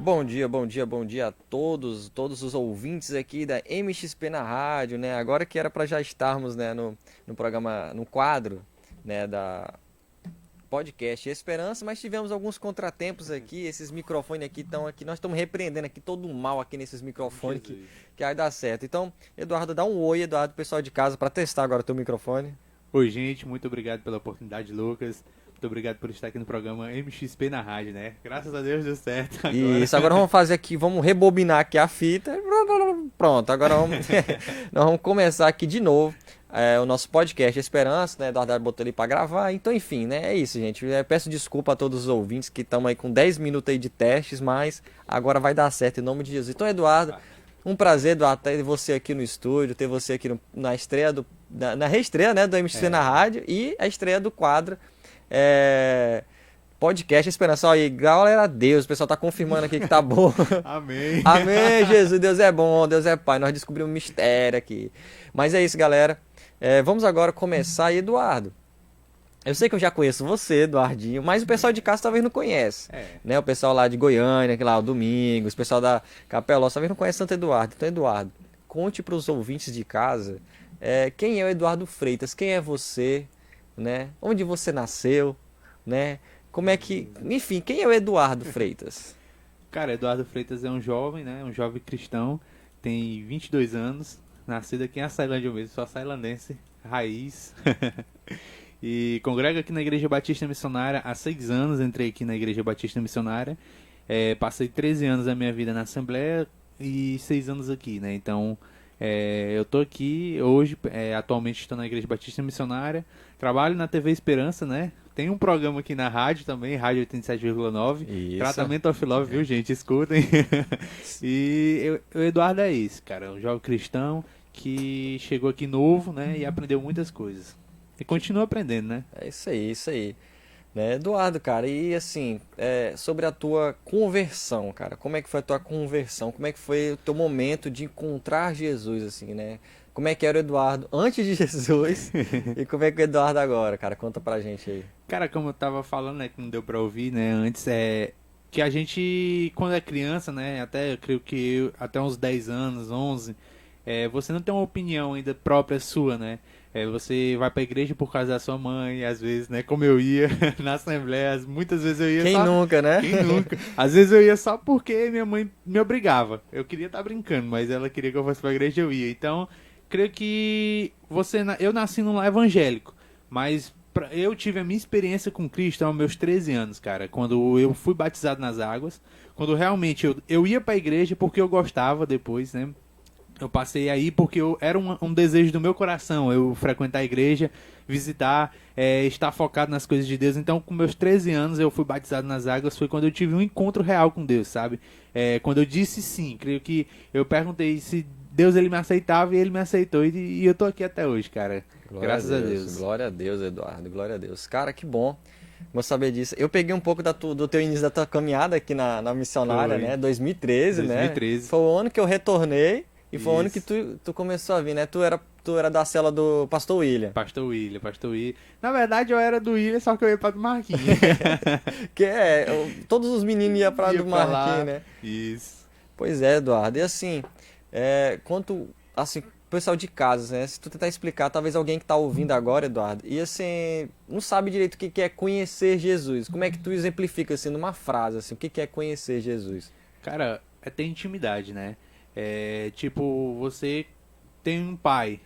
Bom dia a todos os ouvintes aqui da MXP na rádio, né? Agora que era para já estarmos, né, no programa, no quadro, né, da podcast Esperança, mas tivemos alguns contratempos aqui, esses microfones aqui, nós estamos repreendendo aqui todo o mal aqui nesses microfones que vai dar certo. Então, Eduardo, dá um oi, Eduardo, pessoal de casa, para testar agora o teu microfone. Oi, gente, muito obrigado pela oportunidade, Lucas. Muito obrigado por estar aqui no programa MXP na rádio, né? Graças a Deus deu certo agora. Isso, agora vamos fazer aqui, vamos rebobinar aqui a fita. Pronto, agora nós vamos começar aqui de novo o nosso podcast Esperança, né? Eduardo botou ali para gravar. Então, enfim, né? É isso, gente. Peço desculpa a todos os ouvintes que estão aí com 10 minutos aí de testes, mas agora vai dar certo em nome de Jesus. Então, Eduardo, um prazer, Eduardo, ter você aqui no estúdio, ter você aqui na estreia na reestreia, né, do MXP na rádio e a estreia do quadro podcast Esperança. Olha aí, galera, Deus, o pessoal tá confirmando aqui que tá bom. Amém. Amém, Jesus, Deus é bom, Deus é Pai, nós descobrimos um mistério aqui. Mas é isso, galera. Vamos agora começar aí, Eduardo. Eu sei que eu já conheço você, Eduardinho, mas o pessoal de casa talvez não conhece. Né? O pessoal lá de Goiânia, que lá, o Domingos, o pessoal da Capeló, talvez não conhece tanto Eduardo. Então, Eduardo, conte para os ouvintes de casa quem é o Eduardo Freitas, quem é você, né? Onde você nasceu, né? Como é que... Enfim, quem é o Eduardo Freitas? Cara, Eduardo Freitas é um jovem, né? Um jovem cristão, tem 22 anos, nascido aqui em Açailândia mesmo, sou açailandense, raiz. E congrego aqui na Igreja Batista Missionária há 6 anos, entrei aqui na Igreja Batista Missionária. Passei 13 anos da minha vida na Assembleia e 6 anos aqui, né? Então, eu tô aqui hoje, atualmente estou na Igreja Batista Missionária, trabalho na TV Esperança, né? Tem um programa aqui na rádio também, Rádio 87,9, Tratamento of Love, viu, gente? Escutem. E o Eduardo é esse, cara, um jovem cristão que chegou aqui novo, né? E aprendeu muitas coisas. E continua aprendendo, né? É isso aí. Né, Eduardo, cara, e assim, sobre a tua conversão, cara, como é que foi a tua conversão? Como é que foi o teu momento de encontrar Jesus, assim, né? Como é que era o Eduardo antes de Jesus e como é que é o Eduardo agora, cara? Conta pra gente aí. Cara, como eu tava falando, né, que não deu pra ouvir, né, antes, que a gente, quando é criança, né, até eu creio que até uns 10 anos, 11, você não tem uma opinião ainda própria sua, né? Você vai pra igreja por causa da sua mãe, às vezes, né? Como eu ia na Assembleia, muitas vezes eu ia Quem nunca, né? Quem nunca? Às vezes eu ia só porque minha mãe me obrigava. Eu queria estar brincando, mas ela queria que eu fosse pra igreja e eu ia. Então, creio que eu nasci num lar evangélico, mas eu tive a minha experiência com Cristo aos meus 13 anos, cara. Quando eu fui batizado nas águas, quando realmente eu ia pra igreja porque eu gostava depois, né? Eu passei aí porque era um desejo do meu coração, eu frequentar a igreja, visitar, estar focado nas coisas de Deus. Então, com meus 13 anos, eu fui batizado nas águas, foi quando eu tive um encontro real com Deus, sabe? Quando eu disse sim, creio que eu perguntei se Deus ele me aceitava e ele me aceitou e eu tô aqui até hoje, cara. Graças a Deus. Glória a Deus, Eduardo, glória a Deus. Cara, que bom. Vou saber disso. Eu peguei um pouco do teu início da tua caminhada aqui na missionária, né? 2013, né? 2013. Foi o ano que eu retornei. E foi o ano que tu começou a vir, né? Tu era da cela do Pastor William. Pastor William. Na verdade, eu era do William, só que eu ia pra do Marquinhos. Todos os meninos iam pra do Marquinhos, né? Isso. Pois é, Eduardo. E assim, quanto, assim, pessoal de casa, né? Se tu tentar explicar, talvez alguém que tá ouvindo agora, Eduardo, e assim, não sabe direito o que é conhecer Jesus. Como é que tu exemplifica, assim, numa frase, assim, o que é conhecer Jesus? Cara, é ter intimidade, né? Tipo, você tem um pai,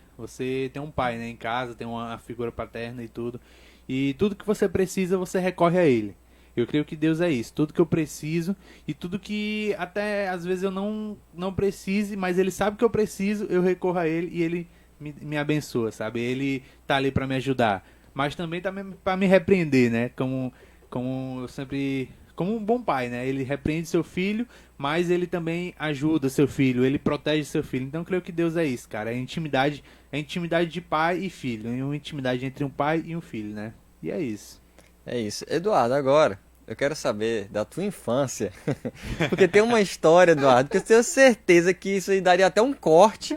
né, em casa, tem uma figura paterna e tudo que você precisa, você recorre a ele. Eu creio que Deus é isso, tudo que eu preciso e tudo que até às vezes eu não precise, mas ele sabe que eu preciso, eu recorro a ele e ele me abençoa, sabe? Ele tá ali pra me ajudar, mas também tá pra me repreender, né? Como eu sempre... Como um bom pai, né? Ele repreende seu filho, mas ele também ajuda seu filho, ele protege seu filho. Então eu creio que Deus é isso, cara. É intimidade de pai e filho. É uma intimidade entre um pai e um filho, né? E é isso. É isso. Eduardo, agora, eu quero saber da tua infância. Porque tem uma história, Eduardo, que eu tenho certeza que isso aí daria até um corte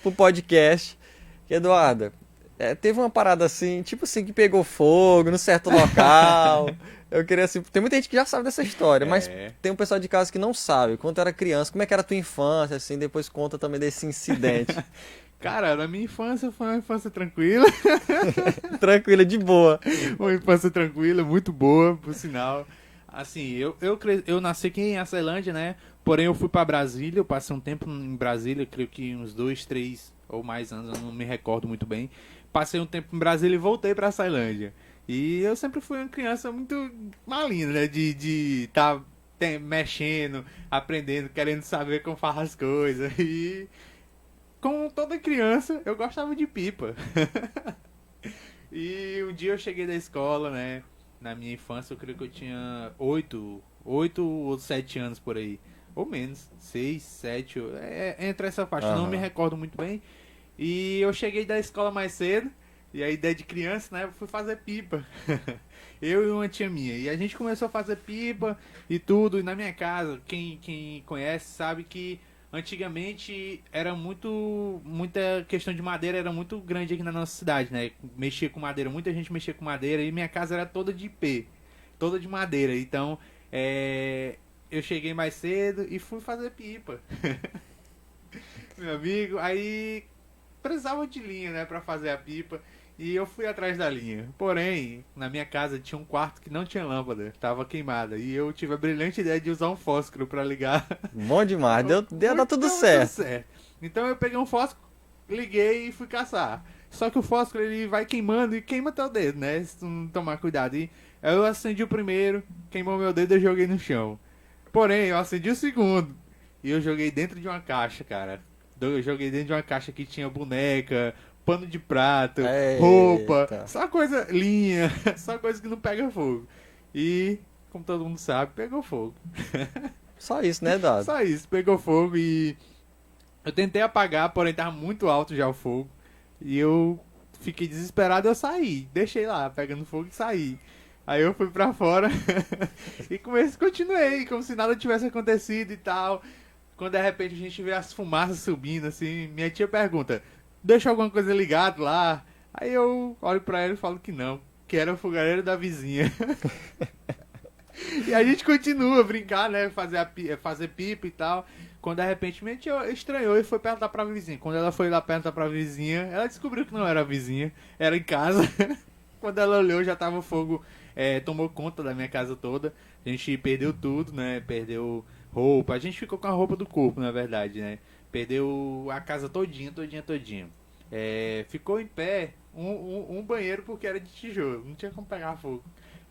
pro podcast. Eduardo, teve uma parada assim, tipo assim, que pegou fogo num certo local. Eu queria assim, tem muita gente que já sabe dessa história, mas É. tem um pessoal de casa que não sabe. Quando era criança, como é que era a tua infância, assim, depois conta também desse incidente. Cara, na minha infância foi uma infância tranquila. Tranquila, de boa. Uma infância tranquila, muito boa, por sinal. Assim, eu nasci aqui em Açailândia, né? Porém, eu fui pra Brasília, eu passei um tempo em Brasília, creio que uns 2, 3 ou mais anos, eu não me recordo muito bem. Passei um tempo em Brasília e voltei pra Açailândia. E eu sempre fui uma criança muito malinha, né? De tá mexendo, aprendendo, querendo saber como faz as coisas. E como toda criança, eu gostava de pipa. E um dia eu cheguei da escola, né? Na minha infância, eu creio que eu tinha 8 ou 7 anos por aí. Ou menos, 6, 7, entre essa faixa, não me Aham. recordo muito bem. E eu cheguei da escola mais cedo, e a ideia de criança, né? Eu fui fazer pipa. Eu e uma tia minha. E a gente começou a fazer pipa e tudo. E na minha casa, quem conhece sabe que antigamente era muita questão de madeira era muito grande aqui na nossa cidade, né? Mexia com madeira, muita gente mexia com madeira e minha casa era toda de IP, toda de madeira. Então, eu cheguei mais cedo e fui fazer pipa, meu amigo. Aí precisava de linha, né, pra fazer a pipa. E eu fui atrás da linha. Porém, na minha casa tinha um quarto que não tinha lâmpada, tava queimada. E eu tive a brilhante ideia de usar um fósforo pra ligar. Bom demais, deu dar tudo Deu tudo certo. certo. Então eu peguei um fósforo, liguei e fui caçar. Só que o fósforo ele vai queimando e queima teu dedo, né? Se tu não tomar cuidado. E eu acendi o primeiro, queimou meu dedo e eu joguei no chão. Porém, eu acendi o segundo e eu joguei dentro de uma caixa, cara. Eu joguei dentro de uma caixa que tinha boneca, pano de prato, roupa, Eita. só coisa linha, só coisa que não pega fogo. E, como todo mundo sabe, pegou fogo. Só isso, né, Dado? Só isso, pegou fogo e eu tentei apagar, porém tava muito alto já o fogo. E eu fiquei desesperado, eu saí. Deixei lá, pegando fogo e saí. Aí eu fui pra fora e continuei, como se nada tivesse acontecido e tal. Quando de repente a gente vê as fumaças subindo, assim, minha tia pergunta, deixa alguma coisa ligado lá? Aí eu olho pra ela e falo que não, que era o fogareiro da vizinha. E a gente continua a brincar, né? Fazer pipa e tal. Quando de repente minha tia estranhou e foi perguntar pra vizinha. Quando ela foi lá perguntar pra vizinha, ela descobriu que não era a vizinha, era em casa. Quando ela olhou, já tava o fogo, tomou conta da minha casa toda. A gente perdeu tudo, né? Perdeu roupa. A gente ficou com a roupa do corpo, na verdade, né? Perdeu a casa todinha, todinha, todinha. Ficou em pé um banheiro porque era de tijolo, não tinha como pegar fogo.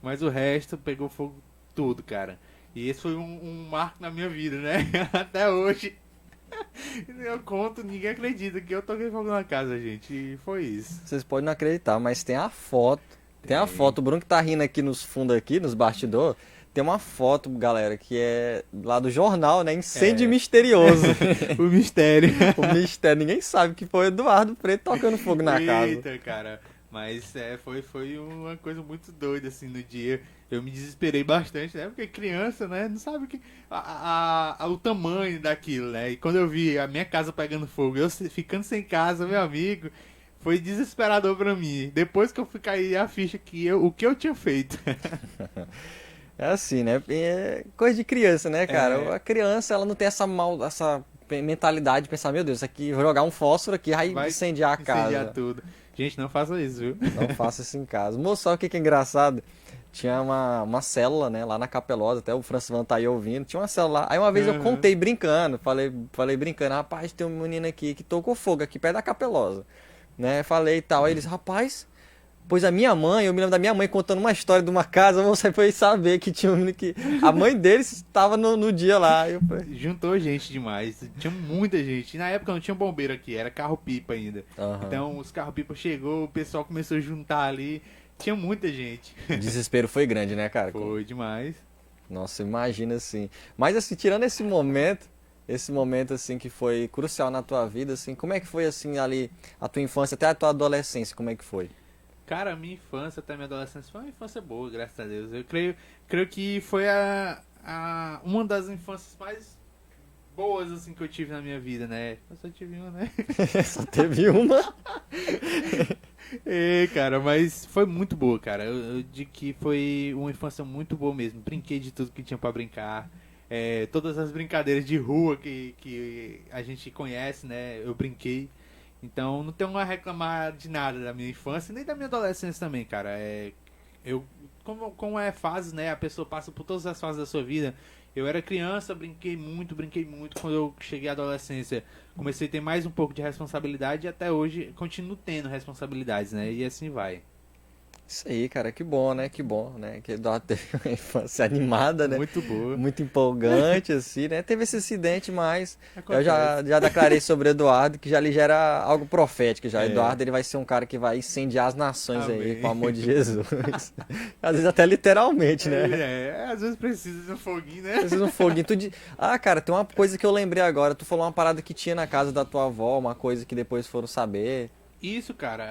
Mas o resto pegou fogo tudo, cara. E esse foi um marco na minha vida, né? Até hoje. Eu conto, ninguém acredita que eu toquei fogo na casa, gente. E foi isso. Vocês podem não acreditar, mas tem a foto. Tem a Tem. foto. O Bruno que tá rindo aqui nos fundos aqui, nos bastidores. Tem uma foto, galera, que é lá do jornal, né? Incêndio É. misterioso. O mistério. O mistério, ninguém sabe que foi o Eduardo Preto tocando fogo na casa. Eita, cara. Mas foi uma coisa muito doida, assim, no dia. Eu me desesperei bastante, né? Porque criança, né? Não sabe o tamanho daquilo, né? E quando eu vi a minha casa pegando fogo, eu ficando sem casa, meu amigo, foi desesperador pra mim. Depois que eu fui cair a ficha o que eu tinha feito. É assim, né? É coisa de criança, né, cara? É, A criança, ela não tem essa mentalidade de pensar, meu Deus, aqui, vou jogar um fósforo aqui, vai vai incendiar a incendiar casa. tudo. Gente, não faça isso, viu? Não faça isso em casa. Moço, sabe o que que é engraçado? Tinha uma célula, né, lá na Capelosa, até o Francivan tá aí ouvindo. Tinha uma célula lá. Aí uma vez eu Aham. contei brincando, falei brincando, rapaz, tem um menino aqui que tocou fogo aqui perto da Capelosa. Né, falei e tal. Aí eles, rapaz, pois a minha mãe, eu me lembro da minha mãe contando uma história de uma casa, você foi saber que tinha um menino que. A mãe deles estava no dia lá. Aí eu falei, Juntou gente demais. Tinha muita gente. E na época não tinha bombeiro aqui, era carro-pipa ainda. aham. Então os carro-pipa chegou, o pessoal começou a juntar ali. Tinha muita gente. O desespero foi grande, né, cara? Foi demais. Nossa, imagina assim. Mas assim, tirando esse momento assim que foi crucial na tua vida, assim, como é que foi assim ali a tua infância até a tua adolescência, como é que foi? Cara, a minha infância até minha adolescência foi uma infância boa, graças a Deus. Eu creio que foi uma das infâncias mais boas, assim, que eu tive na minha vida, né? Eu só tive uma, né? Só teve uma. É, cara, mas foi muito boa, cara. Eu digo que foi uma infância muito boa mesmo. Brinquei de tudo que tinha pra brincar. É, todas as brincadeiras de rua que a gente conhece, né? Eu brinquei. Então não tenho a reclamar de nada da minha infância, nem da minha adolescência também, cara. Eu, como é fase, né? A pessoa passa por todas as fases da sua vida. Eu era criança, brinquei muito, brinquei muito. Quando eu cheguei à adolescência, comecei a ter mais um pouco de responsabilidade e até hoje continuo tendo responsabilidades, né? E assim vai. Isso aí, cara, que bom, né? Que bom, né? Que Eduardo teve uma infância animada, né? Muito boa. Muito empolgante, assim, né? Teve esse acidente, mas eu Acontece. já declarei sobre Eduardo que já lhe gera algo profético já. É. Eduardo, ele vai ser um cara que vai incendiar as nações aí, Amém. com o amor de Jesus. Às vezes até literalmente, né? Às vezes precisa de um foguinho, né? Precisa um foguinho. Ah, cara, tem uma coisa que eu lembrei agora. Tu falou uma parada que tinha na casa da tua avó, uma coisa que depois foram saber. Isso, cara,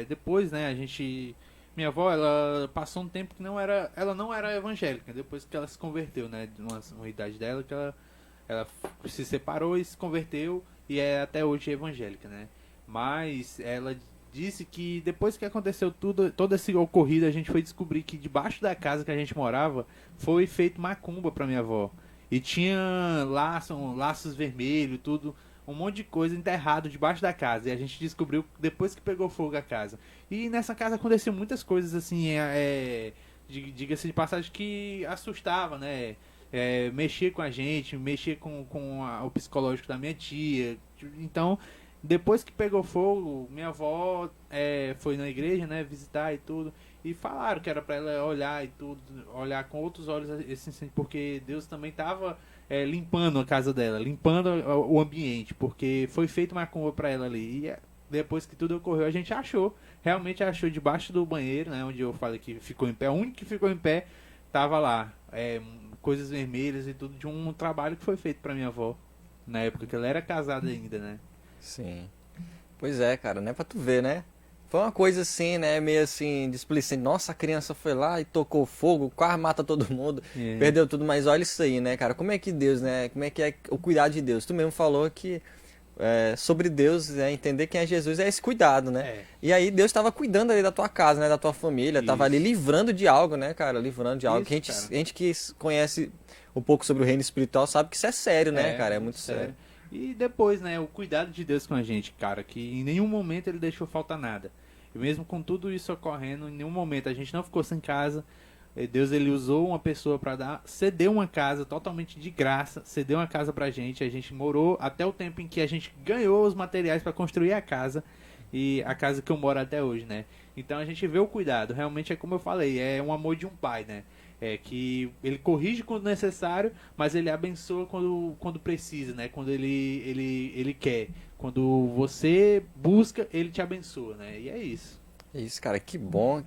depois, né, a gente... Minha avó, ela passou um tempo que ela não era evangélica, depois que ela se converteu, né, de uma idade dela, que ela se separou e se converteu, e até hoje evangélica, né. Mas ela disse que depois que aconteceu todo esse ocorrido, a gente foi descobrir que debaixo da casa que a gente morava, foi feito macumba pra minha avó. E tinha laços vermelhos, tudo, um monte de coisa enterrado debaixo da casa. E a gente descobriu depois que pegou fogo a casa. E nessa casa aconteciam muitas coisas assim, diga-se de passagem, que assustava, né? Mexer com a gente, mexer com o psicológico da minha tia. Então, depois que pegou fogo, minha avó foi na igreja, né, visitar e tudo. E falaram que era pra ela olhar e tudo, olhar com outros olhos esse incêndio, porque Deus também tava limpando a casa dela, limpando o ambiente, porque foi feita uma macumba pra ela ali. E depois que tudo ocorreu, a gente realmente achou debaixo do banheiro, né, onde eu falei que ficou em pé, o único que ficou em pé tava lá, coisas vermelhas e tudo, de um trabalho que foi feito pra minha avó, na época que ela era casada ainda, né. Sim. Pois é, cara, né? Pra tu ver, né? Foi uma coisa assim, né? Meio assim, displicente. Nossa, a criança foi lá e tocou fogo, quase mata todo mundo, perdeu tudo. Mas olha isso aí, né, cara? Como é que Deus, né? Como é que é o cuidado de Deus? Tu mesmo falou que sobre Deus, entender quem é Jesus é esse cuidado, né? É. E aí Deus estava cuidando ali da tua casa, né? Da tua família, tava ali Isso. livrando de algo, né, cara? Livrando de algo Isso, que cara. a gente que conhece um pouco sobre o reino espiritual sabe que isso é sério, né, cara? É muito sério. E depois, né, o cuidado de Deus com a gente, cara, que em nenhum momento ele deixou faltar nada. E mesmo com tudo isso ocorrendo, em nenhum momento a gente não ficou sem casa. Deus, ele usou uma pessoa para cedeu uma casa totalmente de graça, cedeu uma casa pra gente. A gente morou até o tempo em que a gente ganhou os materiais para construir a casa, e a casa que eu moro até hoje, né? Então a gente vê o cuidado, realmente é como eu falei, é um amor de um pai, né? Que ele corrige quando necessário, mas ele abençoa quando precisa, né? Quando ele quer. Quando você busca, ele te abençoa, né? E é isso. Isso, cara, que bom,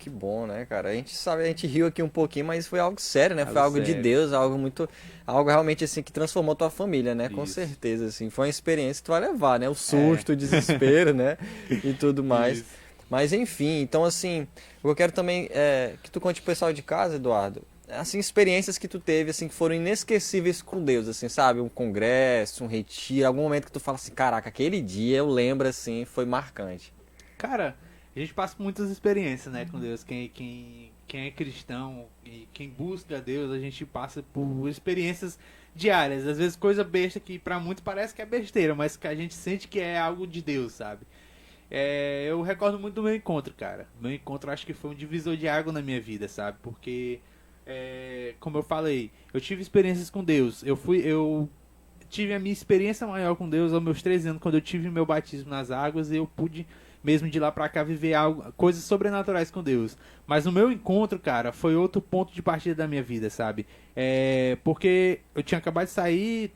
né, cara? A gente sabe, a gente riu aqui um pouquinho, mas foi algo sério, né? Foi Algo algo de sério. Deus, algo realmente assim que transformou tua família, né? Com Isso. certeza, assim, foi uma experiência que tu vai levar, né? O susto, o desespero, né? E tudo mais. Isso. Mas enfim, então assim, o que eu quero também é que tu conte pro pessoal de casa, Eduardo, assim, experiências que tu teve, assim, que foram inesquecíveis com Deus, assim, sabe? Um congresso, um retiro, algum momento que tu fala assim, caraca, aquele dia eu lembro, assim, foi marcante. Cara, a gente passa por muitas experiências, né, com Deus. Quem é cristão e quem busca a Deus, a gente passa por experiências diárias. Às vezes coisa besta que pra muitos parece que é besteira, mas que a gente sente que é algo de Deus, sabe? Eu recordo muito do meu encontro, cara. Meu encontro acho que foi um divisor de água na minha vida, sabe? Porque, como eu falei, eu tive experiências com Deus. Eu tive a minha experiência maior com Deus aos meus 13 anos, quando eu tive meu batismo nas águas, e eu pude, mesmo de lá pra cá, viver coisas sobrenaturais com Deus. Mas o meu encontro, cara, foi outro ponto de partida da minha vida, sabe? Porque eu tinha acabado de sair,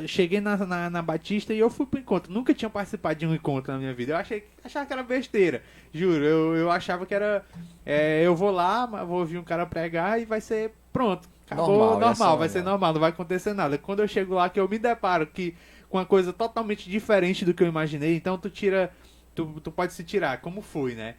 cheguei na Batista e eu fui pro encontro. Nunca tinha participado de um encontro na minha vida. Achava que era besteira, juro. Eu achava que era... eu vou lá, vou ouvir um cara pregar e vai ser pronto. Acabou, normal, vai ser normal, não vai acontecer nada. Quando eu chego lá, que eu me deparo com uma coisa totalmente diferente do que eu imaginei, então tu pode se tirar, como foi, né?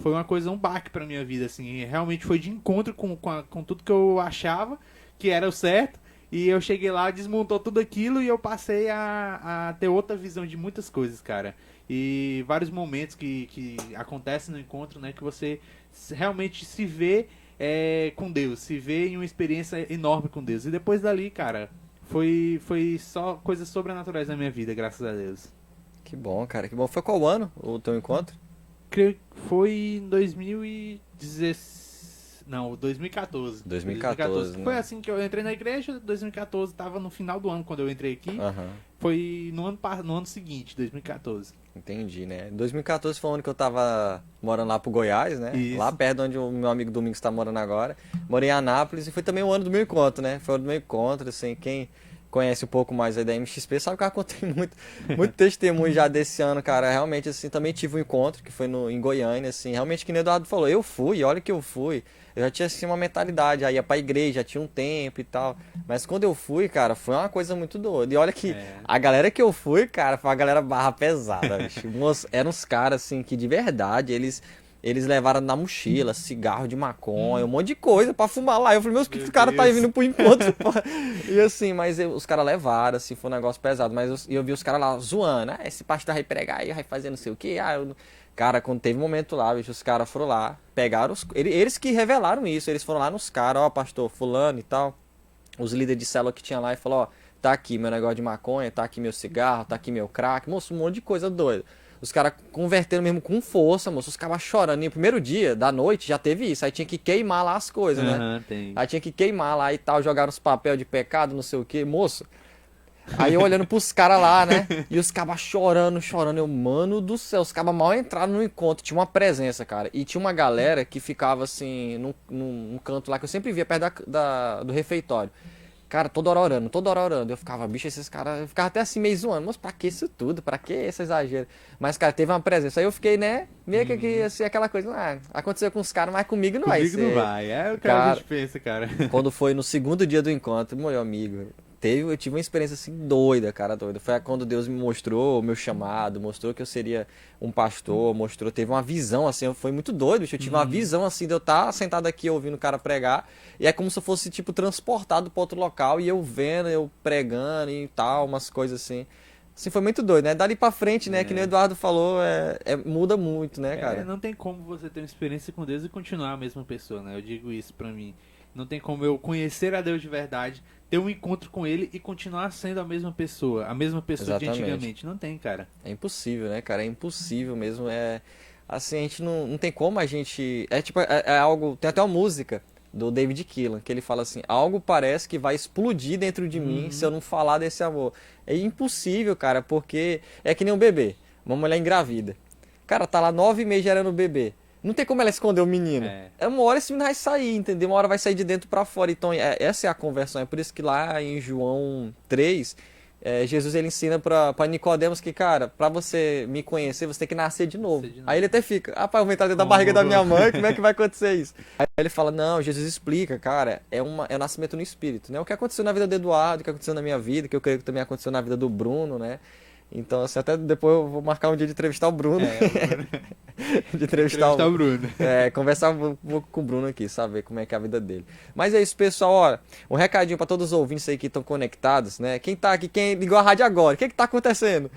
Foi uma coisa, um baque pra minha vida, assim. Realmente foi de encontro com tudo que eu achava que era o certo, E eu cheguei lá, desmontou tudo aquilo e eu passei a ter outra visão de muitas coisas, cara. E vários momentos que acontecem no encontro, né? Que você realmente se vê com Deus, se vê em uma experiência enorme com Deus. E depois dali, cara, foi só coisas sobrenaturais na minha vida, graças a Deus. Que bom, cara, que bom. Foi qual ano o teu encontro? Creio que foi em 2016. Não, 2014. 2014, né? Foi assim que eu entrei na igreja, 2014, tava no final do ano quando eu entrei aqui. Aham, Foi no ano seguinte, 2014. entendi, né? 2014 foi o ano que eu tava morando lá pro Goiás, né? Isso. Lá perto onde o meu amigo Domingos tá morando agora. Morei em Anápolis e foi também o ano do meu encontro, né? Foi o ano do meu encontro, assim, quem conhece um pouco mais aí da MXP sabe que eu contei muito testemunho já desse ano, cara. Realmente, assim, também tive um encontro que foi em Goiânia, assim, realmente que nem o Eduardo falou, eu fui, olha que eu fui. Eu já tinha, assim, uma mentalidade, já ia pra igreja, já tinha um tempo e tal. Mas quando eu fui, cara, foi uma coisa muito doida. E olha que a galera que eu fui, cara, foi uma galera barra pesada, bicho. Eram uns caras, assim, que de verdade, eles levaram na mochila cigarro de maconha, um monte de coisa pra fumar lá. Eu falei, meus, que Meu os caras tá Deus. vindo pro encontro, pô? E assim, mas os caras levaram, assim, foi um negócio pesado. Mas eu vi os caras lá zoando, ah, esse pastor vai pregar aí, vai fazer não sei o quê. Ah, cara, quando teve um momento lá, bicho, os caras foram lá, pegaram eles que revelaram isso, eles foram lá nos caras, ó, pastor fulano e tal, os líderes de célula que tinha lá e falou, ó, tá aqui meu negócio de maconha, tá aqui meu cigarro, tá aqui meu crack, moço, um monte de coisa doida. Os caras converteram mesmo com força, moço, os caras chorando. E no primeiro dia da noite já teve isso, aí tinha que queimar lá as coisas, né? Aham, tem. Aí tinha que queimar lá e tal, jogaram os papéis de pecado, não sei o que, moço. Aí eu olhando pros caras lá, né? E os cabas chorando. Eu, mano do céu, os cabas mal entraram no encontro. Tinha uma presença, cara. E tinha uma galera que ficava assim, num canto lá que eu sempre via perto do refeitório. Cara, toda hora orando, toda hora orando. Eu ficava, bicho, esses caras. Eu ficava até assim meio zoando. Mas pra que isso tudo? Pra que esse exagero? Mas, cara, teve uma presença. Aí eu fiquei, né? Meio que assim, aquela coisa. Ah, aconteceu com os caras, mas comigo não vai Comigo ser. não vai. É o que a Cara, gente pensa, cara. quando foi no segundo dia do encontro, meu amigo, eu tive uma experiência assim doida, cara, doida. Foi quando Deus me mostrou o meu chamado, mostrou que eu seria um pastor, teve uma visão assim, foi muito doido, bicho. Eu tive uma visão assim de eu estar sentado aqui ouvindo o cara pregar, e é como se eu fosse tipo transportado para outro local e eu vendo, eu pregando e tal, umas coisas assim. Assim, foi muito doido, né? Dali pra frente, né? Que nem o Eduardo falou, muda muito, né, cara? Não tem como você ter uma experiência com Deus e continuar a mesma pessoa, né? Eu digo isso pra mim. Não tem como eu conhecer a Deus de verdade, ter um encontro com Ele e continuar sendo a mesma pessoa de Exatamente. antigamente. Não tem, cara. É impossível, né, cara? É impossível mesmo. Assim, a gente não tem como a gente. É tipo, é algo. Tem até uma música do David Keelan, que ele fala assim: algo parece que vai explodir dentro de mim se eu não falar desse amor. É impossível, cara, porque é que nem um bebê. Uma mulher engravida. Cara, tá lá 9 meses gerando bebê. Não tem como ela esconder o menino. É uma hora esse menino vai sair, entendeu? Uma hora vai sair de dentro pra fora. Então, essa é a conversão. É por isso que lá em João 3, Jesus ele ensina pra Nicodemos que, cara, pra você me conhecer, você tem que nascer de novo. Aí ele até fica, rapaz, eu vou entrar dentro da barriga da minha mãe, como é que vai acontecer isso? Aí ele fala, não, Jesus explica, cara, é o nascimento no espírito, né? O que aconteceu na vida do Eduardo, o que aconteceu na minha vida, que eu creio que também aconteceu na vida do Bruno, né? Então, assim, até depois eu vou marcar um dia de entrevistar o Bruno. De entrevistar o Bruno. Conversar um pouco com o Bruno aqui, saber como é que é a vida dele. Mas é isso, pessoal. Ó, um recadinho para todos os ouvintes aí que estão conectados, né? Quem tá aqui, quem ligou a rádio agora, o que tá acontecendo?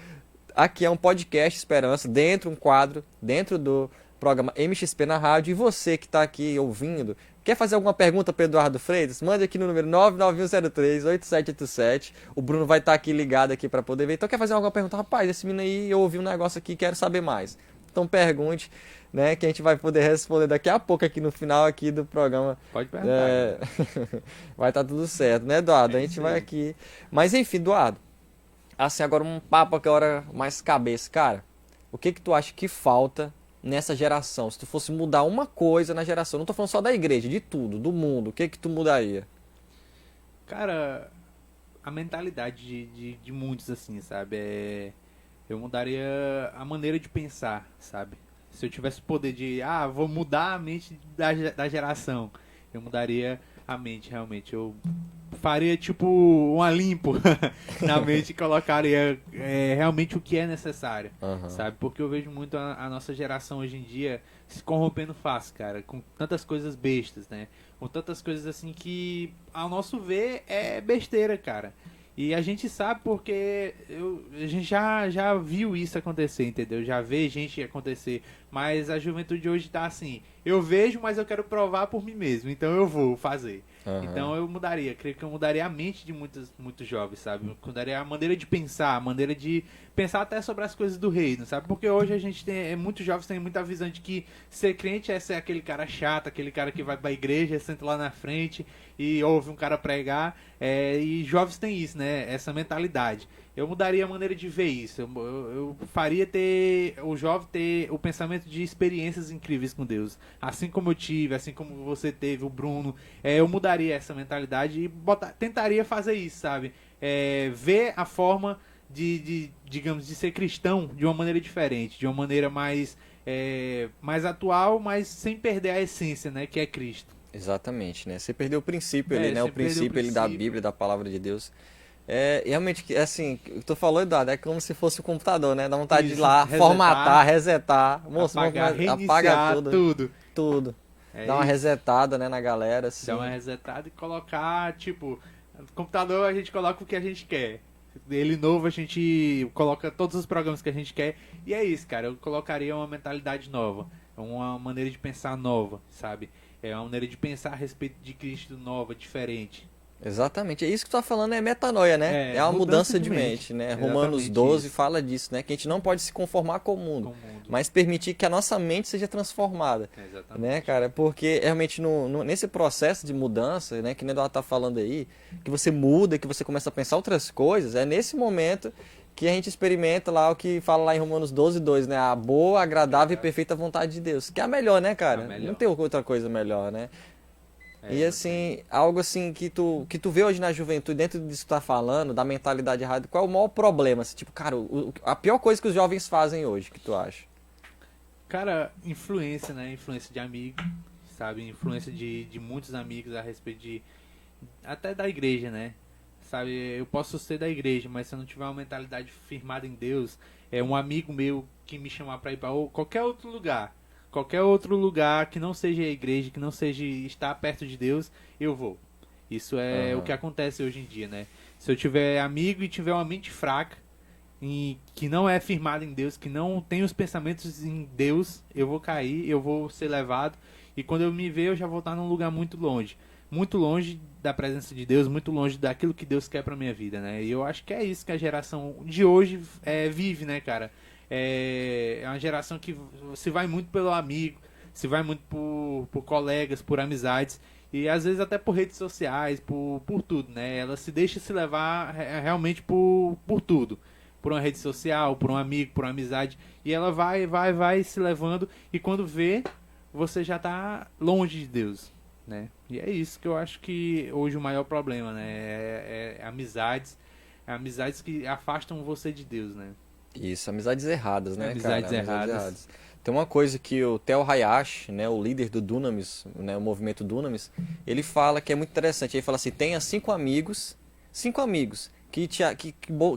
Aqui é um podcast Esperança, um quadro, dentro do programa MXP na rádio. E você que tá aqui ouvindo, quer fazer alguma pergunta para Eduardo Freitas? Mande aqui no número 99103-8787. O Bruno vai estar aqui ligado aqui para poder ver. Então quer fazer alguma pergunta? Rapaz, esse menino aí, eu ouvi um negócio aqui, quero saber mais. Então pergunte, né, que a gente vai poder responder daqui a pouco aqui no final aqui do programa. Pode perguntar. Vai estar tudo certo, né, Eduardo? A gente vai aqui. Mas enfim, Eduardo, assim, agora um papo agora mais cabeça. Cara, o que tu acha que falta nessa geração? Se tu fosse mudar uma coisa na geração, não tô falando só da igreja, de tudo, do mundo, o que tu mudaria? Cara, a mentalidade de muitos, assim, sabe? Eu mudaria a maneira de pensar, sabe? Se eu tivesse o poder vou mudar a mente da geração, eu mudaria a mente, realmente. Eu faria tipo uma limpo na mente e colocaria realmente o que é necessário, Aham. sabe? Porque eu vejo muito a nossa geração hoje em dia se corrompendo fácil, cara, com tantas coisas bestas, né? Com tantas coisas assim que, ao nosso ver, é besteira, cara. E a gente sabe porque a gente já viu isso acontecer, entendeu? Já vê gente acontecer. Mas a juventude hoje tá assim, eu vejo, mas eu quero provar por mim mesmo, então eu vou fazer. Aham. Então eu mudaria, creio que eu mudaria a mente de muitos jovens, sabe? Eu mudaria a maneira de pensar, a maneira de pensar até sobre as coisas do reino, sabe? Porque hoje a gente tem, muitos jovens têm muita visão de que ser crente é ser aquele cara chato, aquele cara que vai pra igreja, senta lá na frente e ouve um cara pregar, e jovens têm isso, né? Essa mentalidade. Eu mudaria a maneira de ver isso. Eu faria o jovem ter o pensamento de experiências incríveis com Deus. Assim como eu tive, assim como você teve, o Bruno. Eu mudaria essa mentalidade e tentaria fazer isso, sabe? Ver a forma digamos, de ser cristão de uma maneira diferente, de uma maneira mais atual, mas sem perder a essência, né? Que é Cristo. Exatamente, né? Você perdeu o princípio ali, né? O Você perdeu o princípio ali da princípio. Bíblia, da palavra de Deus. Realmente, assim, eu tô falando, Eduardo, é como se fosse o computador, né? Dá vontade de ir Isso, lá, resetar, formatar, resetar. Moço, Apagar, apaga reiniciar tudo, tudo. tudo. É Dá uma isso. resetada, né, na galera, assim. Dar uma resetada e colocar, tipo, no computador a gente coloca o que a gente quer. Ele novo a gente coloca todos os programas que a gente quer. E é isso, cara. Eu colocaria uma mentalidade nova. Uma maneira de pensar nova, sabe? É uma maneira de pensar a respeito de Cristo nova, diferente. Exatamente, é isso que tu tá falando, é metanoia, né? É uma mudança de mente, né? Romanos Exatamente 12 isso. fala disso, né? Que a gente não pode se conformar com o mundo, Com o mundo. mas permitir que a nossa mente seja transformada, Exatamente. né, cara? Porque realmente nesse processo de mudança, né, que o Eduardo tá falando aí, que você muda, que você começa a pensar outras coisas, é nesse momento que a gente experimenta lá o que fala lá em Romanos 12:2, né? A boa, agradável e perfeita vontade de Deus, que é a melhor, né, cara? A melhor. Não tem outra coisa melhor, né? E não assim, algo assim que tu vê hoje na juventude, dentro disso que tu tá falando, da mentalidade errada, qual é o maior problema? Assim, tipo, cara, a pior coisa que os jovens fazem hoje, que tu acha? Cara, influência, né? Influência de amigo, sabe? Influência de muitos amigos a respeito até da igreja, né? Sabe? Eu posso ser da igreja, mas se eu não tiver uma mentalidade firmada em Deus, é um amigo meu que me chamar pra ir pra qualquer outro lugar que não seja a igreja, que não seja estar perto de Deus, eu vou. Isso é o que acontece hoje em dia, né? Se eu tiver amigo e tiver uma mente fraca, que não é firmada em Deus, que não tem os pensamentos em Deus, eu vou cair, eu vou ser levado, e quando eu me ver, eu já vou estar num lugar muito longe da presença de Deus, muito longe daquilo que Deus quer pra minha vida, né? E eu acho que é isso que a geração de hoje vive, né, cara? É uma geração que se vai muito pelo amigo, se vai muito por colegas, por amizades, e às vezes até por redes sociais, por tudo, né? Ela se deixa se levar realmente por tudo. Por uma rede social, por um amigo, por uma amizade. E ela vai se levando. E quando vê, você já tá longe de Deus, né? E é isso que eu acho que hoje o maior problema, né? Amizades. Amizades que afastam você de Deus, né? Isso, amizades erradas, né, Amizades cara? erradas. Tem uma coisa que o Theo Hayashi, né, o líder do Dunamis, né, o movimento Dunamis, ele fala que é muito interessante. Ele fala assim, tenha cinco amigos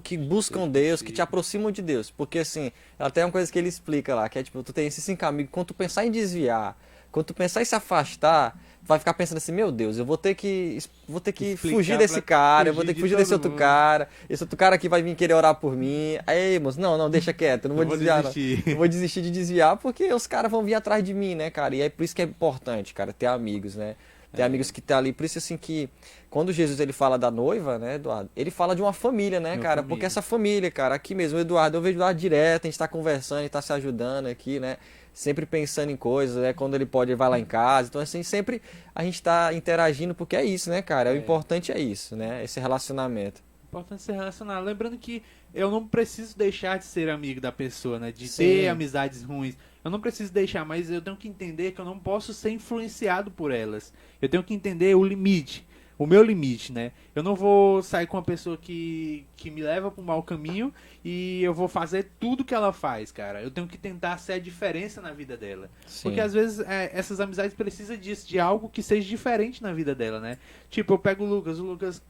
que buscam Deus, que te aproximam de Deus. Porque assim, até uma coisa que ele explica lá, que é tipo, tu tem esses cinco amigos, quando tu pensar em desviar, quando tu pensar em se afastar, tu vai ficar pensando assim, meu Deus, eu vou ter que Explicar fugir desse pra cara, eu vou fugir ter que de fugir desse todo outro mundo. cara, esse outro cara aqui vai vir querer orar por mim. Aí, moço, não, deixa quieto, eu não vou Eu vou desviar, desistir. não. Eu vou desistir de desviar porque os caras vão vir atrás de mim, né, cara? E é por isso que é importante, cara, ter amigos, né? Ter amigos que tá ali, por isso assim que quando Jesus ele fala da noiva, né, Eduardo, ele fala de uma família, né, Uma cara? família. Porque essa família, cara, aqui mesmo, o Eduardo, eu vejo o Eduardo direto, a gente tá conversando, a gente tá se ajudando aqui, né? Sempre pensando em coisas, né? Quando ele pode, ele vai lá em casa. Então, assim, sempre a gente tá interagindo, porque é isso, né, cara? O importante é isso, né? Esse relacionamento. Importante se relacionar. Lembrando que eu não preciso deixar de ser amigo da pessoa, né? De Sim. ter amizades ruins. Eu não preciso deixar, mas eu tenho que entender que eu não posso ser influenciado por elas. Eu tenho que entender o limite. o meu limite, né? Eu não vou sair com uma pessoa que me leva para um mau caminho e eu vou fazer tudo que ela faz, cara. Eu tenho que tentar ser a diferença na vida dela. Sim. Porque às vezes essas amizades precisam disso, de algo que seja diferente na vida dela, né? Tipo, eu pego o Lucas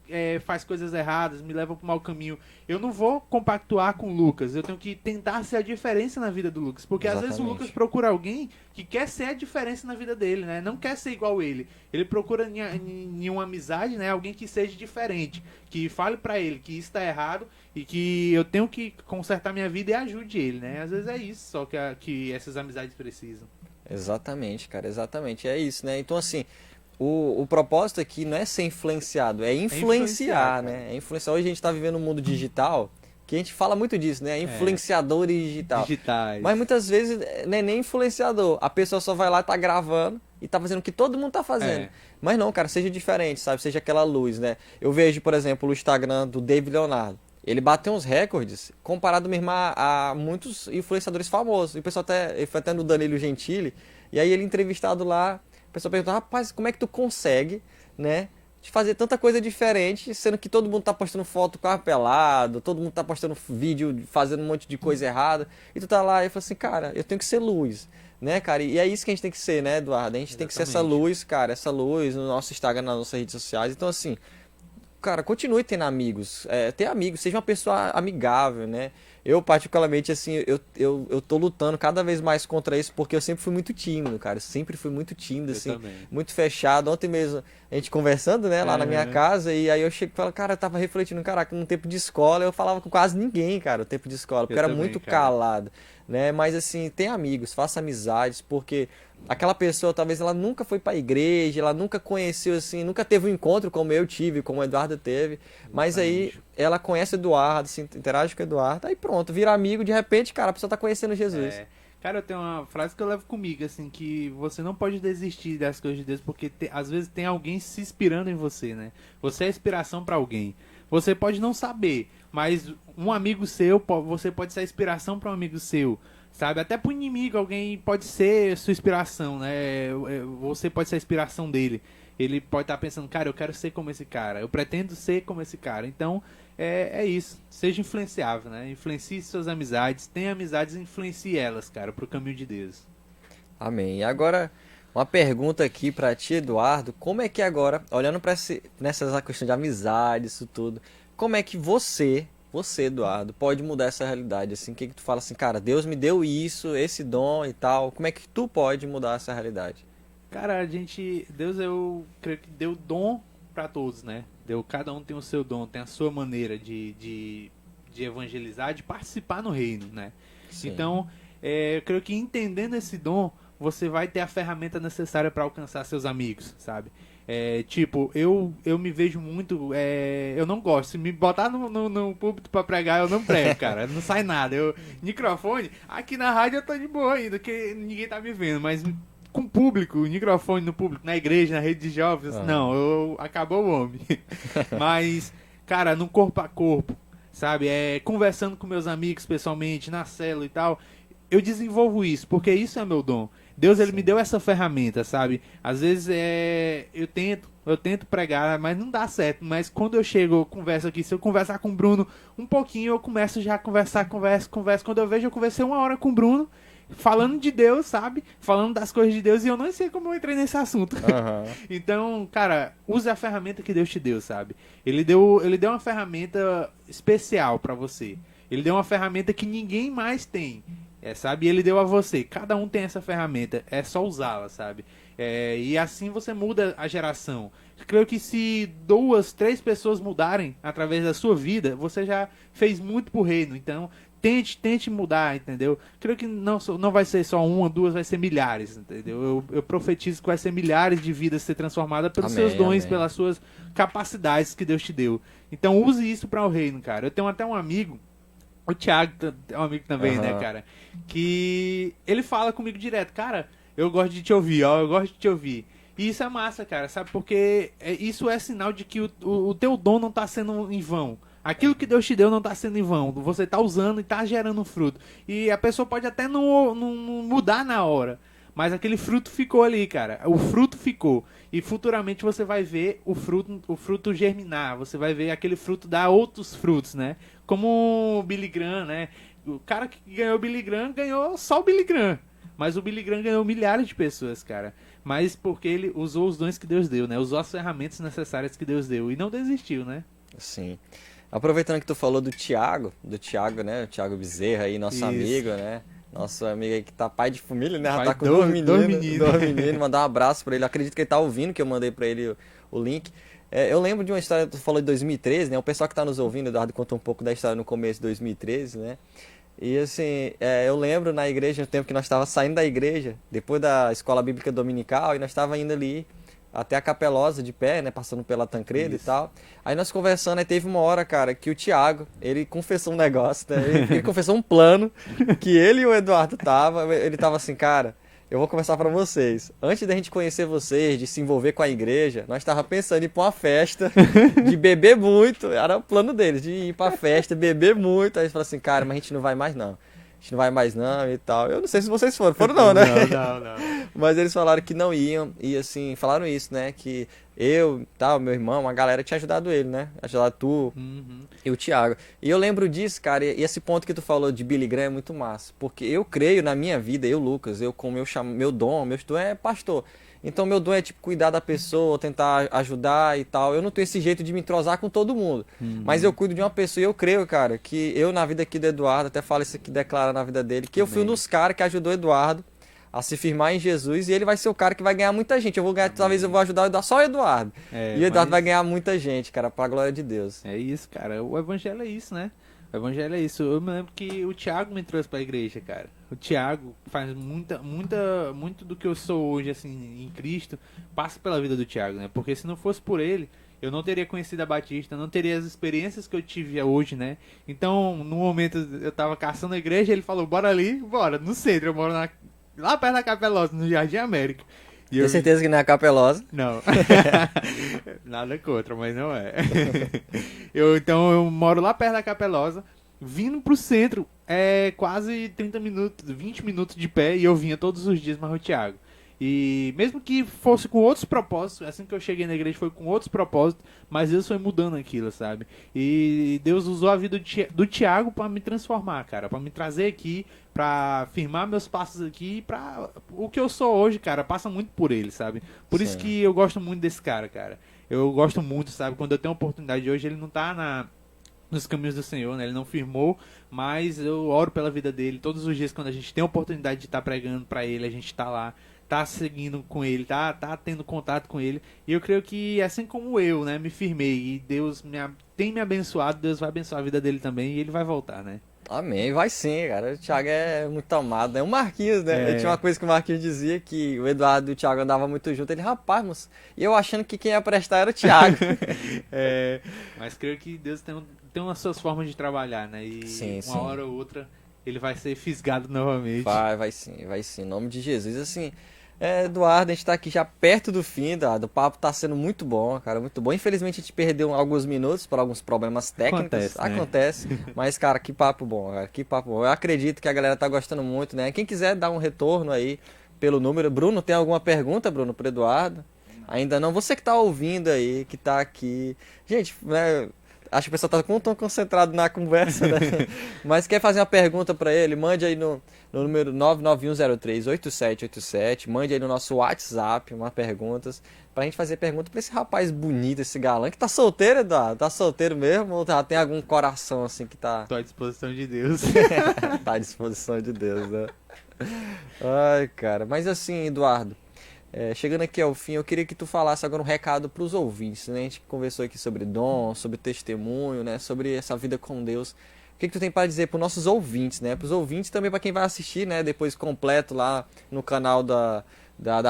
faz coisas erradas, me leva para um mau caminho. Eu não vou compactuar com o Lucas, eu tenho que tentar ser a diferença na vida do Lucas. Porque às vezes o Exatamente. Lucas procura alguém que quer ser a diferença na vida dele, né? Não quer ser igual ele. Ele procura em uma amizade, né? Alguém que seja diferente, que fale pra ele que isso tá errado e que eu tenho que consertar minha vida e ajude ele, né? Às vezes é isso só que essas amizades precisam. Exatamente, cara, exatamente. É isso, né? Então, assim, o propósito aqui não é ser influenciado, é influenciar, influenciar, né? É influenciar. Hoje a gente tá vivendo um mundo digital, que a gente fala muito disso, né? Influenciadores digital. Digitais. Mas muitas vezes não é nem influenciador. A pessoa só vai lá, tá gravando e tá fazendo o que todo mundo tá fazendo. É. Mas não, cara, seja diferente, sabe? Seja aquela luz, né? Eu vejo, por exemplo, o Instagram do David Leonardo. Ele bateu uns recordes comparado mesmo a muitos influenciadores famosos. E o pessoal ele foi até no Danilo Gentili. E aí ele entrevistado lá, o pessoal perguntou, rapaz, como é que tu consegue, né? De fazer tanta coisa diferente, sendo que todo mundo tá postando foto com carro pelado, todo mundo tá postando vídeo fazendo um monte de coisa errada, e tu tá lá e fala assim, cara, eu tenho que ser luz, né, cara? E é isso que a gente tem que ser, né, Eduardo? A gente tem que ser essa Exatamente. luz, cara, essa luz no nosso Instagram, nas nossas redes sociais. Então, assim, cara, continue tendo amigos. Ter amigos, seja uma pessoa amigável, né? Eu, particularmente, assim, eu tô lutando cada vez mais contra isso, porque eu sempre fui muito tímido, cara. Eu sempre fui muito tímido, Eu assim, também. muito fechado. Ontem mesmo, a gente conversando, né, lá na minha casa, e aí eu chego e falo, cara, eu tava refletindo, caraca, no tempo de escola eu falava com quase ninguém, cara, no tempo de escola, porque eu era também, muito cara. calado, né? Mas, assim, tem amigos, faça amizades, porque aquela pessoa, talvez ela nunca foi pra igreja, ela nunca conheceu, assim, nunca teve um encontro como eu tive, como o Eduardo teve, mas aí Exatamente. ela conhece o Eduardo, se interage com o Eduardo, aí pronto, vira amigo, de repente, cara, a pessoa tá conhecendo Jesus. Cara, eu tenho uma frase que eu levo comigo, assim, que você não pode desistir das coisas de Deus, porque às vezes tem alguém se inspirando em você, né? Você é inspiração pra alguém. Você pode não saber, mas um amigo seu, você pode ser a inspiração pra um amigo seu, sabe? Até pro inimigo, alguém pode ser sua inspiração, né? Você pode ser a inspiração dele. Ele pode estar pensando, cara, eu quero ser como esse cara, eu pretendo ser como esse cara. Então, é isso. Seja influenciável, né? Influencie suas amizades, tenha amizades e influencie elas, cara, pro caminho de Deus. Amém. E agora, uma pergunta aqui pra ti, Eduardo, como é que agora, olhando pra nessa questão de amizade, isso tudo, como é que você, Eduardo, pode mudar essa realidade, assim, o que que tu fala assim, cara, Deus me deu isso, esse dom e tal, como é que tu pode mudar essa realidade? Cara, Deus, eu creio que deu dom pra todos, né? Cada um tem o seu dom, tem a sua maneira de evangelizar, de participar no reino, né? Sim. Então, eu creio que entendendo esse dom, você vai ter a ferramenta necessária para alcançar seus amigos, sabe? Tipo, eu me vejo muito. Eu não gosto. Se me botar no púlpito pra pregar, eu não prego, cara. Não sai nada. Microfone, aqui na rádio eu tô de boa ainda, porque ninguém tá me vendo, mas com público, microfone no público, na igreja, na rede de jovens, não, acabou o homem. Mas, cara, no corpo a corpo, sabe? Conversando com meus amigos pessoalmente, na célula e tal, eu desenvolvo isso, porque isso é meu dom. Deus, ele me deu essa ferramenta, sabe? Às vezes eu tento pregar, mas não dá certo. Mas quando eu chego, eu converso aqui, se eu conversar com o Bruno um pouquinho, eu começo já a conversar. Quando eu vejo, eu conversei 1 hora com o Bruno, falando de Deus, sabe? Falando das coisas de Deus, e eu não sei como eu entrei nesse assunto. Aham. Então, cara, use a ferramenta que Deus te deu, sabe? Ele deu uma ferramenta especial pra você. Ele deu uma ferramenta que ninguém mais tem. Sabe? E ele deu a você. Cada um tem essa ferramenta. É só usá-la, sabe? E assim você muda a geração. Creio que se 2, 3 pessoas mudarem através da sua vida, você já fez muito pro reino. Então, tente mudar, entendeu? Creio que não vai ser só 1, 2, vai ser milhares, entendeu? Eu profetizo que vai ser milhares de vidas ser transformadas pelos Amém, seus dons, amém. pelas suas capacidades que Deus te deu. Então, use isso para o reino, cara. Eu tenho até um amigo, o Thiago é um amigo também, né, Aham. cara? Que ele fala comigo direto, cara, eu gosto de te ouvir, ó, eu gosto de te ouvir. E isso é massa, cara, sabe? Porque isso é sinal de que o teu dom não tá sendo em vão. Aquilo que Deus te deu não tá sendo em vão. Você tá usando e tá gerando fruto. E a pessoa pode até não mudar na hora. mas aquele fruto ficou ali, cara. O fruto ficou. E futuramente você vai ver o fruto germinar, você vai ver aquele fruto dar outros frutos, né? Como o Billy Graham, né? O cara que ganhou o Billy Graham ganhou só o Billy Graham. Mas o Billy Graham ganhou milhares de pessoas, cara. Mas porque ele usou os dons que Deus deu, né? Usou as ferramentas necessárias que Deus deu. E não desistiu, né? Sim. Aproveitando que tu falou do Thiago, né? O Thiago Bezerra aí, nosso Isso. amigo, né? Nosso amigo aí que tá pai de família, né? Já Pai tá com do- dois dois meninos. meninos. Dois meninos. Mandar um abraço pra ele. Acredito que ele tá ouvindo, que eu mandei pra ele o link. Eu lembro de uma história, tu falou de 2013, né? O pessoal que tá nos ouvindo, o Eduardo contou um pouco da história no começo de 2013, né? E assim, eu lembro na igreja, no tempo que nós estávamos saindo da igreja, depois da escola bíblica dominical, e nós estávamos indo ali até a Capelosa de pé, né, passando pela Tancredo Isso. e tal. Aí nós conversando, aí teve uma hora, cara, que o Thiago, ele confessou um negócio, né, ele confessou um plano que ele e o Eduardo ele tava assim, cara, eu vou conversar pra vocês. Antes da gente conhecer vocês, de se envolver com a igreja, nós tava pensando em ir pra uma festa, de beber muito, era o plano deles, de ir pra festa, beber muito. Aí eles falaram assim, cara, mas a gente não vai mais não. A gente não vai mais não e tal. Eu não sei se vocês foram não, né? Não. Mas eles falaram que não iam e assim, falaram isso, né? Que eu, tal, meu irmão, a galera tinha ajudado ele, né? Ajudado tu Uhum. e o Thiago. E eu lembro disso, cara, e esse ponto que tu falou de Billy Graham é muito massa. Porque eu creio na minha vida, eu, Lucas, eu como eu chamo, meu dom é pastor. Então meu dom é tipo cuidar da pessoa, tentar ajudar e tal. Eu não tenho esse jeito de me entrosar com todo mundo. Mas eu cuido de uma pessoa e eu creio, cara, que eu na vida aqui do Eduardo, até falo isso aqui, declara na vida dele, que eu fui um dos caras que ajudou o Eduardo a se firmar em Jesus e ele vai ser o cara que vai ganhar muita gente. Eu vou ganhar, talvez eu vou ajudar só o Eduardo. E o Eduardo vai ganhar muita gente, cara, pra glória de Deus. É isso, cara. O evangelho é isso, né? O evangelho é isso. Eu me lembro que o Thiago me trouxe pra igreja, cara. O Thiago faz muito do que eu sou hoje, assim, em Cristo, passa pela vida do Thiago, né? Porque se não fosse por ele, eu não teria conhecido a Batista, não teria as experiências que eu tive hoje, né? Então, no momento, eu tava caçando a igreja, ele falou, bora ali, bora, no centro. Eu moro lá perto da Capelosa, no Jardim América. E Tenho certeza que não é a Capelosa. Não. Nada contra, mas não é. Então eu moro lá perto da Capelosa, vindo pro centro, quase 30 minutos, 20 minutos de pé, e eu vinha todos os dias mais o Thiago. E mesmo que fosse com outros propósitos, assim que eu cheguei na igreja foi com outros propósitos, mas Deus foi mudando aquilo, sabe? E Deus usou a vida do Thiago pra me transformar, cara, pra me trazer aqui, pra firmar meus passos aqui, pra o que eu sou hoje, cara, passa muito por ele, sabe? Por isso Sim. que eu gosto muito desse cara. Eu gosto muito, sabe? Quando eu tenho a oportunidade hoje, ele não tá nos caminhos do Senhor, né? Ele não firmou, mas eu oro pela vida dele. Todos os dias, quando a gente tem a oportunidade de estar pregando pra ele, a gente tá lá, tá seguindo com ele, tá tendo contato com ele. E eu creio que, assim como eu, né, me firmei e Deus tem me abençoado, Deus vai abençoar a vida dele também e ele vai voltar, né? Amém, vai sim, cara. O Thiago é muito amado, né? O Marquinhos, né? Tinha uma coisa que o Marquinhos dizia, que o Eduardo e o Thiago andavam muito junto. Ele, rapaz, moço, e eu achando que quem ia prestar era o Thiago. Mas creio que Deus tem umas suas formas de trabalhar, né? E Sim, uma sim. hora ou outra ele vai ser fisgado novamente. Vai sim, em nome de Jesus. Assim, Eduardo, a gente tá aqui já perto do fim, Eduardo. O papo tá sendo muito bom, cara, muito bom. Infelizmente a gente perdeu alguns minutos por alguns problemas técnicos. Acontece, né? Mas, cara, que papo bom, cara, que papo bom. Eu acredito que a galera tá gostando muito, né? Quem quiser dar um retorno aí pelo número. Bruno, tem alguma pergunta, Bruno, pro Eduardo? Ainda não. Você que tá ouvindo aí, que tá aqui. Gente, né? Acho que o pessoal tá tão concentrado na conversa, né? Mas quer fazer uma pergunta pra ele, mande aí no número 991038787, mande aí no nosso WhatsApp uma perguntas, pra gente fazer pergunta pra esse rapaz bonito, esse galã, que tá solteiro, Eduardo? Tá solteiro mesmo ou já tem algum coração assim que tá... Tô à disposição de Deus. Tá à disposição de Deus, né? Ai, cara, mas assim, Eduardo, chegando aqui ao fim, eu queria que tu falasse agora um recado para os ouvintes, né? A gente conversou aqui sobre dom, sobre testemunho, né? Sobre essa vida com Deus. O que tu tem para dizer para os nossos ouvintes, né? Para os ouvintes também, para quem vai assistir, né? Depois completo lá no canal da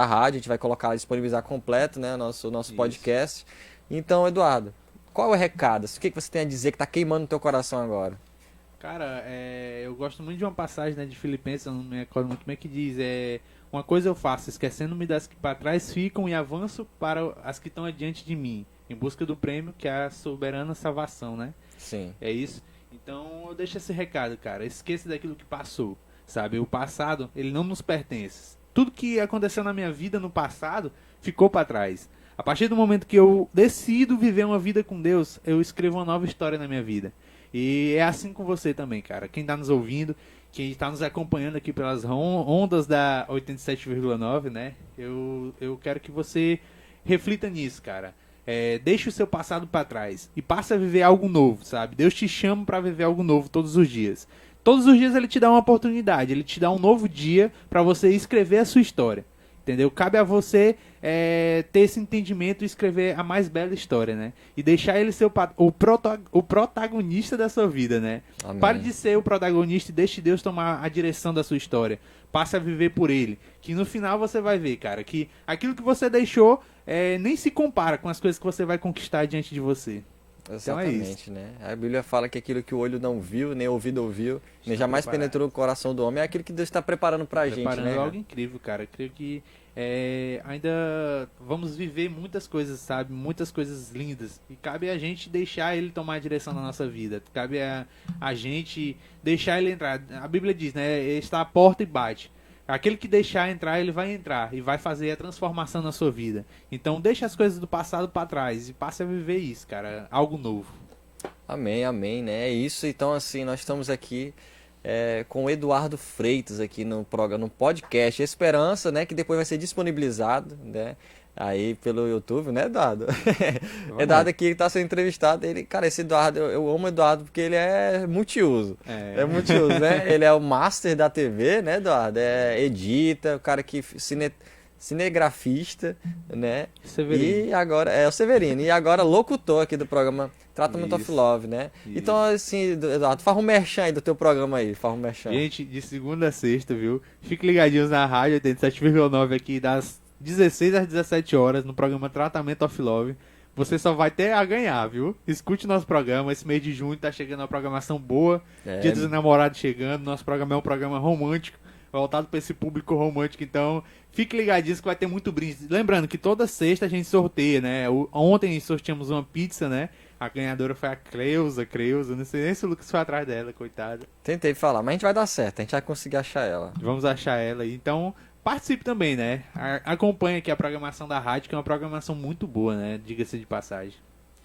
rádio, a gente vai colocar, disponibilizar completo, né? Nosso podcast. Então, Eduardo, qual é o recado? O que você tem a dizer que tá queimando no teu coração agora? Cara, eu gosto muito de uma passagem, né, de Filipenses, eu não me recordo muito bem, que diz, uma coisa eu faço, esquecendo-me das que para trás ficam e avanço para as que estão adiante de mim, em busca do prêmio que é a soberana salvação, né? Sim. É isso. Então eu deixo esse recado, cara. Esqueça daquilo que passou, sabe? O passado, ele não nos pertence. tudo que aconteceu na minha vida no passado ficou para trás. A partir do momento que eu decido viver uma vida com Deus, eu escrevo uma nova história na minha vida. E é assim com você também, cara. Quem tá nos ouvindo, quem está nos acompanhando aqui pelas ondas da 87,9, né? Eu quero que você reflita nisso, cara. Deixe o seu passado para trás e passe a viver algo novo, sabe? Deus te chama para viver algo novo todos os dias. Todos os dias ele te dá uma oportunidade, ele te dá um novo dia para você escrever a sua história. Entendeu? Cabe a você ter esse entendimento e escrever a mais bela história, né? E deixar ele ser o protagonista da sua vida, né? Amém. Pare de ser o protagonista e deixe Deus tomar a direção da sua história. Passe a viver por ele. Que no final você vai ver, cara, que aquilo que você deixou nem se compara com as coisas que você vai conquistar diante de você. Exatamente, então é isso. Né? A Bíblia fala que aquilo que o olho não viu, nem o ouvido ouviu, nem jamais penetrou o coração do homem, é aquilo que Deus está preparando pra gente, né? Algo incrível, cara. Eu creio que ainda vamos viver muitas coisas, sabe? Muitas coisas lindas. E cabe a gente deixar ele tomar a direção da nossa vida. Cabe a gente deixar ele entrar. A Bíblia diz, né? Ele está à porta e bate. Aquele que deixar entrar, ele vai entrar e vai fazer a transformação na sua vida. Então deixa as coisas do passado para trás e passe a viver isso, cara, algo novo. Amém, amém, né? É isso, então assim, nós estamos aqui com o Eduardo Freitas aqui no programa, no podcast Esperança, né? Que depois vai ser disponibilizado, né? Aí pelo YouTube, né, Eduardo? Eduardo aqui está sendo entrevistado. Ele, cara, esse Eduardo, eu amo o Eduardo porque ele é multiuso. É multiuso, né? Ele é o master da TV, né, Eduardo? Edita, o cara que cinegrafista, né? Severino. E agora é o Severino. E agora locutor aqui do programa Tratamento of Love, né? Isso. Então, assim, Eduardo, faz um merchan aí do teu programa aí. Faz um merchan. Gente, de segunda a sexta, viu? Fique ligadinhos na rádio 87,9 aqui das 16 às 17 horas no programa Tratamento of Love. Você só vai ter a ganhar, viu? Escute nosso programa. Esse mês de junho tá chegando uma programação boa. Dia dos Namorados chegando. Nosso programa é um programa romântico, voltado para esse público romântico. Então, fique ligadinho que vai ter muito brinde. Lembrando que toda sexta a gente sorteia, né? Ontem sorteamos uma pizza, né? A ganhadora foi a Creuza. Não sei nem se o Lucas foi atrás dela, coitada. Tentei falar, mas a gente vai dar certo. A gente vai conseguir achar ela. Vamos achar ela aí. Então, participe também, né? Acompanhe aqui a programação da rádio, que é uma programação muito boa, né? Diga-se de passagem.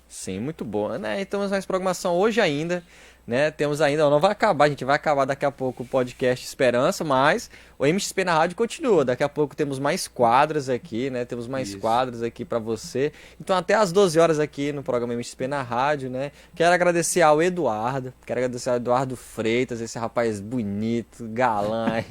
Sim, muito boa, né? Então, mais programação hoje ainda, né? Temos ainda, não vai acabar, a gente vai acabar daqui a pouco o podcast Esperança, mas o MXP na rádio continua. Daqui a pouco temos mais quadras aqui, né? Temos mais quadras aqui para você. Então, até às 12 horas aqui no programa MXP na rádio, né? Quero agradecer ao Eduardo, quero agradecer ao Eduardo Freitas, esse rapaz bonito, galã.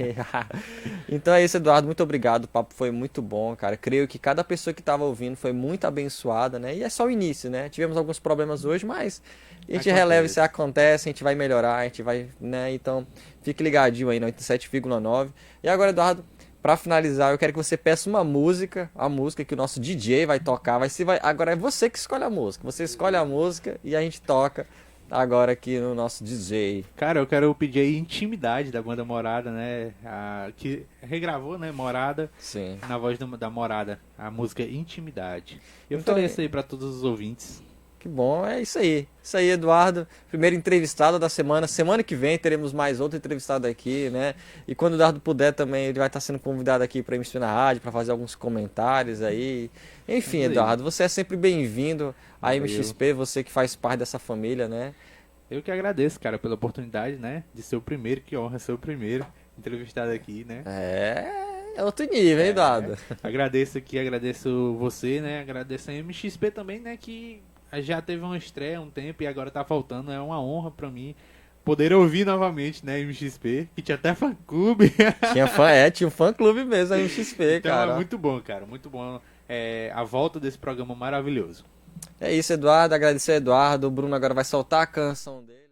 Então é isso, Eduardo, muito obrigado, o papo foi muito bom, cara. Creio que cada pessoa que estava ouvindo foi muito abençoada, né? E é só o início, né? Tivemos alguns problemas hoje, mas a gente releva, isso acontece, a gente vai melhorar, a gente vai, né? Então, fique ligadinho aí no 87,9. E agora, Eduardo, para finalizar, eu quero que você peça uma música, a música que o nosso DJ vai tocar. Agora é você que escolhe a música. Você escolhe a música e a gente toca agora aqui no nosso DJ. Cara, eu quero pedir aí Intimidade da banda Morada, né? Que regravou, né? Morada. Sim. Na voz da Morada. A música Intimidade. Eu Então, ofereço aí para todos os ouvintes. Que bom, é isso aí. Isso aí, Eduardo. Primeiro entrevistado da semana. Semana que vem teremos mais outro entrevistado aqui, né? E quando o Eduardo puder também, ele vai estar sendo convidado aqui para MXP na rádio, para fazer alguns comentários aí. Enfim, Eduardo, você é sempre bem-vindo à MXP, você que faz parte dessa família, né? Eu que agradeço, cara, pela oportunidade, né? De ser o primeiro, que honra ser o primeiro entrevistado aqui, né? É outro nível, hein, Eduardo? Agradeço aqui, agradeço você, né? Agradeço a MXP também, né? Que já teve uma estreia há um tempo e agora tá faltando. É uma honra pra mim poder ouvir novamente, né, MXP, que tinha até fã-clube. Tinha um fã-clube mesmo, a MXP, então, cara. É muito bom, cara, muito bom a volta desse programa maravilhoso. É isso, Eduardo, agradecer ao Eduardo, o Bruno agora vai soltar a canção dele.